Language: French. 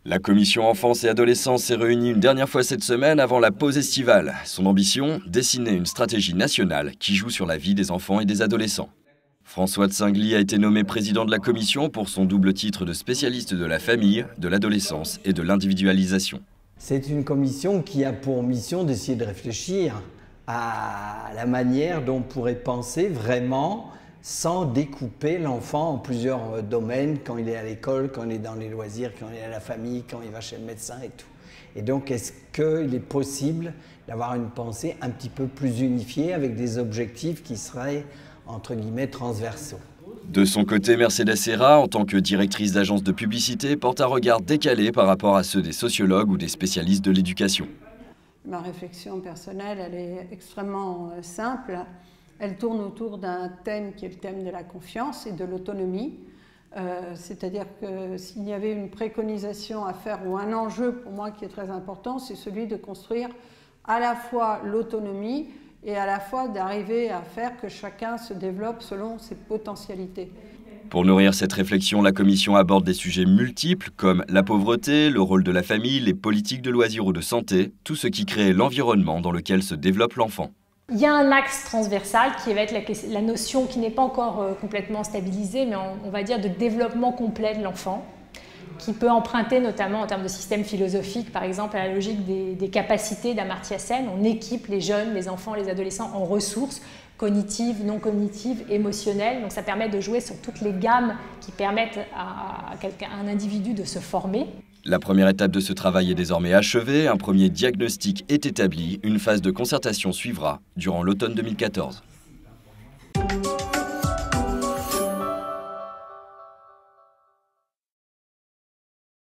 La commission enfance et adolescence s'est réunie une dernière fois cette semaine avant la pause estivale. Son ambition, dessiner une stratégie nationale qui joue sur la vie des enfants et des adolescents. François de Singly a été nommé président de la commission pour son double titre de spécialiste de la famille, de l'adolescence et de l'individualisation. C'est une commission qui a pour mission d'essayer de réfléchir à la manière dont on pourrait penser vraiment sans découper l'enfant en plusieurs domaines, quand il est à l'école, quand il est dans les loisirs, quand il est à la famille, quand il va chez le médecin et tout. Et donc, est-ce qu'il est possible d'avoir une pensée un petit peu plus unifiée avec des objectifs qui seraient, entre guillemets, transversaux? De son côté, Mercedes Serra, en tant que directrice d'agence de publicité, porte un regard décalé par rapport à ceux des sociologues ou des spécialistes de l'éducation. Ma réflexion personnelle, elle est extrêmement simple. Elle tourne autour d'un thème qui est le thème de la confiance et de l'autonomie. C'est-à-dire que s'il y avait une préconisation à faire ou un enjeu pour moi qui est très important, c'est celui de construire à la fois l'autonomie et à la fois d'arriver à faire que chacun se développe selon ses potentialités. Pour nourrir cette réflexion, la commission aborde des sujets multiples comme la pauvreté, le rôle de la famille, les politiques de loisirs ou de santé, tout ce qui crée l'environnement dans lequel se développe l'enfant. Il y a un axe transversal qui va être la notion qui n'est pas encore complètement stabilisée, mais on va dire de développement complet de l'enfant, qui peut emprunter notamment en termes de système philosophique, par exemple à la logique des capacités d'Amartya Sen. On équipe les jeunes, les enfants, les adolescents en ressources cognitives, non cognitives, émotionnelles. Donc ça permet de jouer sur toutes les gammes qui permettent à un individu de se former. La première étape de ce travail est désormais achevée, un premier diagnostic est établi, une phase de concertation suivra durant l'automne 2014.